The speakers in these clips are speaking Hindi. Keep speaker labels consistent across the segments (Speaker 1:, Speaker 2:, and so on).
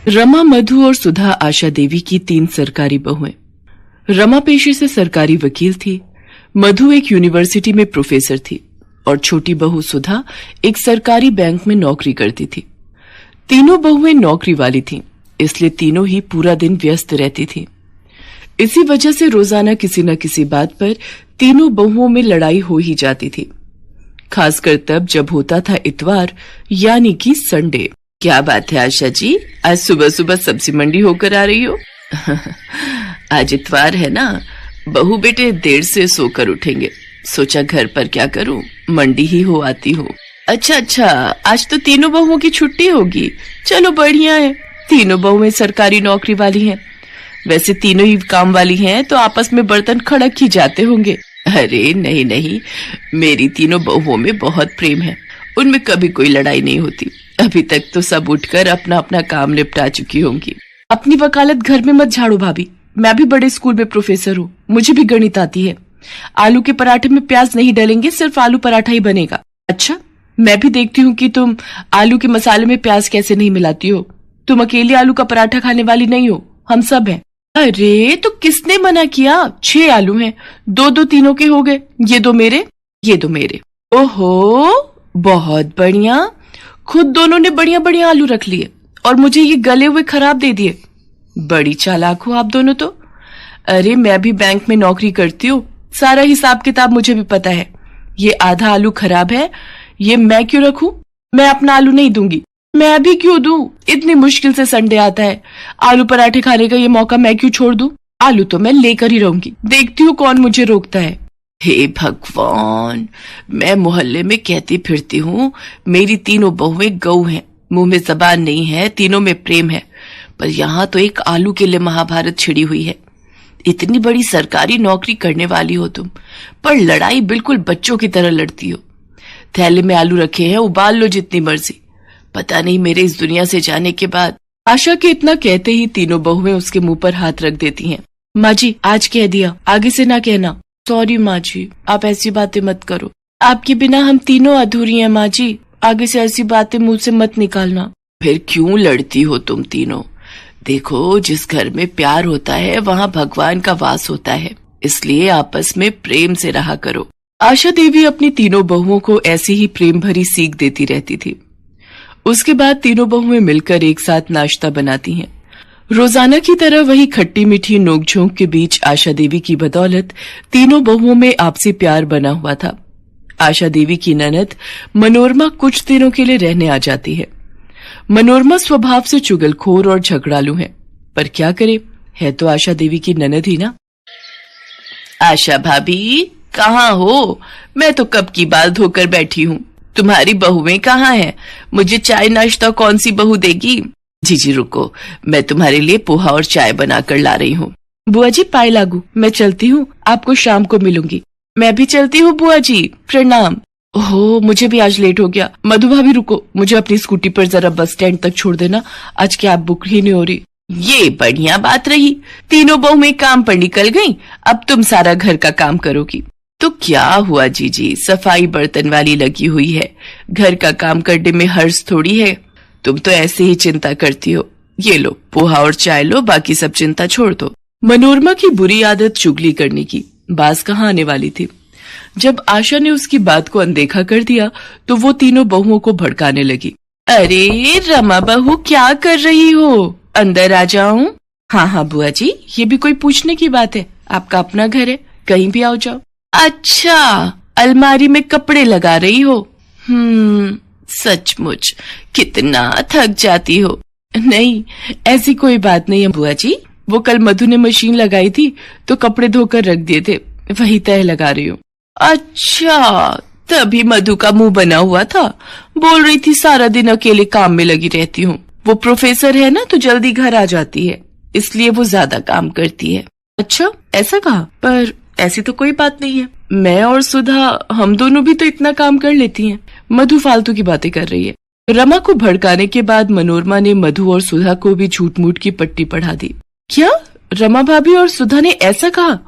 Speaker 1: रमा, मधु और सुधा आशा देवी की 3 सरकारी बहुएं। रमा पेशे से सरकारी वकील थी, मधु एक यूनिवर्सिटी में प्रोफेसर थी और छोटी बहू सुधा एक सरकारी बैंक में नौकरी करती थी। तीनों बहुएं नौकरी वाली थीं, इसलिए तीनों ही पूरा दिन व्यस्त रहती थीं। इसी वजह से रोजाना किसी न किसी बात पर तीनों बहुओं में लड़ाई हो ही जाती थी, खासकर तब जब होता था इतवार यानी कि संडे। क्या बात है आशा जी, आज सुबह सुबह सब्जी मंडी होकर आ रही हो? आज इतवार है ना, बहू बेटे देर से सोकर उठेंगे, सोचा घर पर क्या करूं, मंडी ही हो आती हो। अच्छा, आज तो तीनों बहुओं की छुट्टी होगी। चलो बढ़िया है, तीनों बहुएं सरकारी नौकरी वाली हैं। वैसे तीनों ही काम वाली हैं तो आपस में बर्तन खड़क ही जाते होंगे। अरे नहीं, मेरी तीनों बहुओं में बहुत प्रेम है, उनमें कभी कोई लड़ाई नहीं होती। अभी तक तो सब उठकर अपना अपना काम निपटा चुकी होंगी। अपनी वकालत घर में मत झाड़ो भाभी, मैं भी बड़े स्कूल में प्रोफेसर हूँ, मुझे भी गणित आती है। आलू के पराठे में प्याज नहीं डलेंगे, सिर्फ आलू पराठा ही बनेगा। अच्छा, मैं भी देखती हूँ कि तुम आलू के मसाले में प्याज कैसे नहीं मिलाती हो। तुम अकेले आलू का पराठा खाने वाली नहीं हो, हम सब हैं। अरे तो किसने मना किया? 6 आलू हैं, 2-2 तीनों के हो गए, ये 2 मेरे, ये 2 मेरे। ओहो, बहुत बढ़िया, खुद दोनों ने बढ़िया बढ़िया आलू रख लिए और मुझे ये गले हुए खराब दे दिए। बड़ी चालाक हो आप दोनों तो। अरे मैं भी बैंक में नौकरी करती हूँ, सारा हिसाब किताब मुझे भी पता है। ये आधा आलू खराब है, ये मैं क्यों रखूं? मैं अपना आलू नहीं दूंगी। मैं भी क्यों दूं? इतनी मुश्किल से संडे आता है, आलू पराठे खाने का ये मौका मैं क्यों छोड़ दूं? आलू तो मैं लेकर ही रहूंगी, देखती हूँ कौन मुझे रोकता है। हे भगवान, मैं मोहल्ले में कहती फिरती हूँ मेरी तीनों बहुएं गऊ हैं, मुंह में जबान नहीं है, तीनों में प्रेम है, पर यहाँ तो एक आलू के लिए महाभारत छिड़ी हुई है। इतनी बड़ी सरकारी नौकरी करने वाली हो तुम, पर लड़ाई बिल्कुल बच्चों की तरह लड़ती हो। थैले में आलू रखे हैं, उबाल लो जितनी मर्जी। पता नहीं मेरे इस दुनिया से जाने के बाद। आशा के इतना कहते ही तीनों बहुएं उसके मुंह पर हाथ रख देती हैं। माँ जी, आज कह दिया, आगे से ना कहना। सॉरी माँ जी, आप ऐसी बातें मत करो, आपके बिना हम तीनों अधूरी हैं माँ जी, आगे से ऐसी बातें मुंह से मत निकालना। फिर क्यों लड़ती हो तुम तीनों? देखो, जिस घर में प्यार होता है वहाँ भगवान का वास होता है, इसलिए आपस में प्रेम से रहा करो। आशा देवी अपनी तीनों बहुओं को ऐसी ही प्रेम भरी सीख देती रहती थी। उसके बाद तीनों बहुएं मिलकर एक साथ नाश्ता बनाती हैं। रोजाना की तरह वही खट्टी मीठी नोकझोंक के बीच आशा देवी की बदौलत तीनों बहुओं में आपसी प्यार बना हुआ था। आशा देवी की ननद मनोरमा कुछ दिनों के लिए रहने आ जाती है। मनोरमा स्वभाव से चुगलखोर और झगड़ालू है, पर क्या करे, है तो आशा देवी की ननद ही ना। आशा भाभी कहाँ हो? मैं तो कब की बाल धोकर बैठी हूँ, तुम्हारी बहुएं कहाँ हैं? मुझे चाय नाश्ता कौन सी बहू देगी? जी रुको, मैं तुम्हारे लिए पोहा और चाय बनाकर ला रही हूँ। बुआ जी पाए लागू, मैं चलती हूँ, आपको शाम को मिलूंगी। मैं भी चलती हूँ बुआ जी, प्रणाम। ओहो, मुझे भी आज लेट हो गया। मधु भाभी रुको, मुझे अपनी स्कूटी पर जरा बस स्टैंड तक छोड़ देना, आज कैब बुक ही नहीं हो रही। ये बढ़िया बात रही, तीनों बहुएं काम पर निकल गई, अब तुम सारा घर का काम करोगी। तो क्या हुआ जीजी, सफाई बर्तन वाली लगी हुई है, घर का काम करने में हर्ष थोड़ी है। तुम तो ऐसे ही चिंता करती हो। ये लो पोहा और चाय लो, बाकी सब चिंता छोड़ दो। मनोरमा की बुरी आदत चुगली करने की बाज कहाँ आने वाली थी। जब आशा ने उसकी बात को अनदेखा कर दिया तो वो तीनों बहुओं को भड़काने लगी। अरे रमा बहू, क्या कर रही हो? अंदर आ जाऊं? हाँ बुआ जी, ये भी कोई पूछने की बात है? आपका अपना घर है, कहीं भी आओ जाओ। अच्छा, अलमारी में कपड़े लगा रही हो? सचमुच कितना थक जाती हो। नहीं, ऐसी कोई बात नहीं है बुआ जी, वो कल मधु ने मशीन लगाई थी तो कपड़े धोकर रख दिए थे, वही तह लगा रही हूँ। अच्छा, तभी मधु का मुंह बना हुआ था, बोल रही थी सारा दिन अकेले काम में लगी रहती हूँ। वो प्रोफेसर है ना तो जल्दी घर आ जाती है, इसलिए वो ज्यादा काम करती है। अच्छा, ऐसा कहा? पर ऐसी तो कोई बात नहीं है, मैं और सुधा हम दोनों भी तो इतना काम कर लेती हैं। मधु फालतू की बातें कर रही है। रमा को भड़काने के बाद मनोरमा ने मधु और सुधा को भी झूठ मूठ की पट्टी पढ़ा दी। क्या रमा भाभी और सुधा ने ऐसा कहा?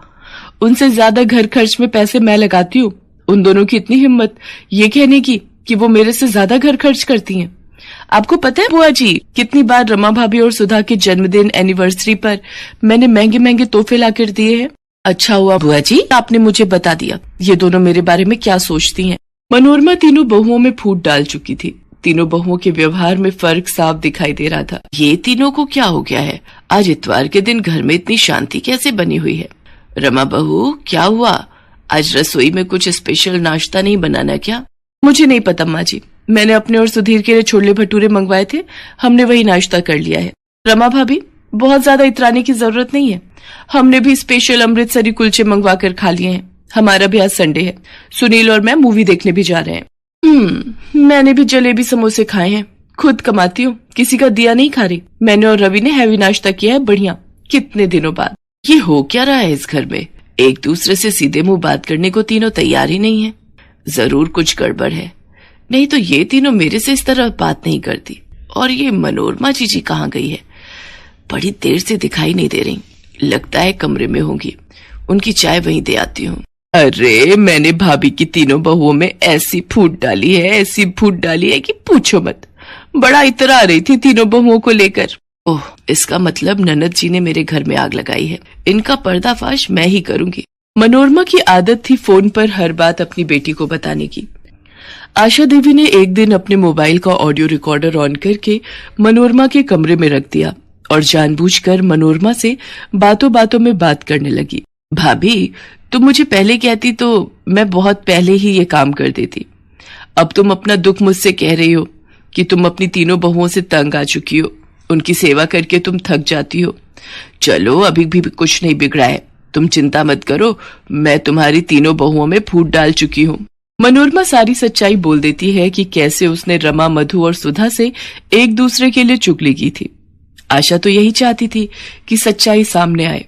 Speaker 1: उनसे ज्यादा घर खर्च में पैसे मैं लगाती हूँ। उन दोनों की इतनी हिम्मत ये कहने की कि वो मेरे से ज्यादा घर खर्च करती हैं। आपको पता है बुआ जी, कितनी बार रमा भाभी और सुधा के जन्मदिन एनिवर्सरी पर मैंने महंगे महंगे तोहफे लाकर दिए हैं। अच्छा हुआ बुआ जी आपने मुझे बता दिया, ये दोनों मेरे बारे में क्या सोचती हैं। मनोरमा तीनों बहुओं में फूट डाल चुकी थी। तीनों बहुओं के व्यवहार में फर्क साफ दिखाई दे रहा था। ये तीनों को क्या हो गया है, आज इतवार के दिन घर में इतनी शांति कैसे बनी हुई है। रमा बहू क्या हुआ, आज रसोई में कुछ स्पेशल नाश्ता नहीं बनाना क्या? मुझे नहीं पता माँ जी, मैंने अपने और सुधीर के लिए छोले भटूरे मंगवाए थे, हमने वही नाश्ता कर लिया है। रमा भाभी बहुत ज्यादा इतराने की जरूरत नहीं है, हमने भी स्पेशल अमृतसरी कुलचे मंगवा कर खा लिए हैं। हमारा भी आज संडे है, सुनील और मैं मूवी देखने भी जा रहे हैं। मैंने भी जलेबी समोसे खाए हैं, खुद कमाती हूँ, किसी का दिया नहीं खा रही। मैंने और रवि ने हैवी नाश्ता किया है, बढ़िया, कितने दिनों बाद। ये हो क्या रहा है इस घर में, एक दूसरे से सीधे मुंह बात करने को तीनों तैयार ही नहीं है। जरूर कुछ गड़बड़ है, नहीं तो ये तीनों मेरे से इस तरह बात नहीं करती। और ये मनोरमा जी कहाँ गई है, बड़ी देर से दिखाई नहीं दे रही, लगता है कमरे में होंगी, उनकी चाय वहीं दे आती हूँ। अरे मैंने भाभी की तीनों बहुओं में ऐसी फूट डाली है, ऐसी फूट डाली है कि पूछो मत, बड़ा इतरा रही थी तीनों बहुओं को लेकर। ओह, इसका मतलब ननद जी ने मेरे घर में आग लगाई है, इनका पर्दाफाश मैं ही करूंगी। मनोरमा की आदत थी फोन पर हर बात अपनी बेटी को बताने की। आशा देवी ने एक दिन अपने मोबाइल का ऑडियो रिकॉर्डर ऑन करके मनोरमा के कमरे में रख दिया और जानबूझकर मनोरमा से बातों बातों में बात करने लगी। भाभी तुम मुझे पहले कहती तो मैं बहुत पहले ही ये काम कर देती। अब तुम अपना दुख मुझसे कह रही हो कि तुम अपनी तीनों बहुओं से तंग आ चुकी हो, उनकी सेवा करके तुम थक जाती हो। चलो अभी भी कुछ नहीं बिगड़ा है, तुम चिंता मत करो, मैं तुम्हारी तीनों बहुओं में फूट डाल चुकी हूँ। मनोरमा सारी सच्चाई बोल देती है कि कैसे उसने रमा, मधु और सुधा से एक दूसरे के लिए चुगली की थी। आशा तो यही चाहती थी कि सच्चाई सामने आए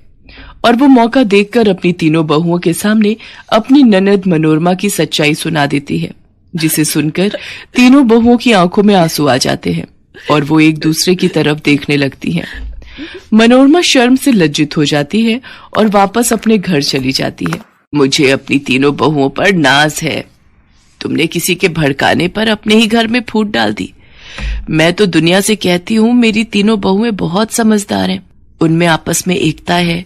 Speaker 1: और वो मौका देखकर अपनी तीनों बहुओं के सामने अपनी ननद मनोरमा की सच्चाई सुना देती है, जिसे सुनकर तीनों बहुओं की आंखों में आंसू आ जाते हैं और वो एक दूसरे की तरफ देखने लगती हैं। मनोरमा शर्म से लज्जित हो जाती है और वापस अपने घर चली जाती है। मुझे अपनी तीनों बहुओं पर नाज है, तुमने किसी के भड़काने पर अपने ही घर में फूट डाल दी। मैं तो दुनिया से कहती हूँ मेरी तीनों बहुएं बहुत समझदार हैं, उनमें आपस में एकता है।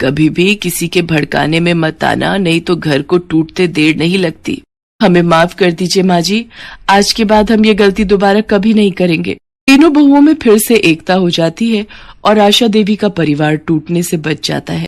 Speaker 1: कभी भी किसी के भड़काने में मत आना, नहीं तो घर को टूटते देर नहीं लगती। हमें माफ कर दीजिए माँ जी, आज के बाद हम ये गलती दोबारा कभी नहीं करेंगे। तीनों बहुओं में फिर से एकता हो जाती है और आशा देवी का परिवार टूटने से बच जाता है।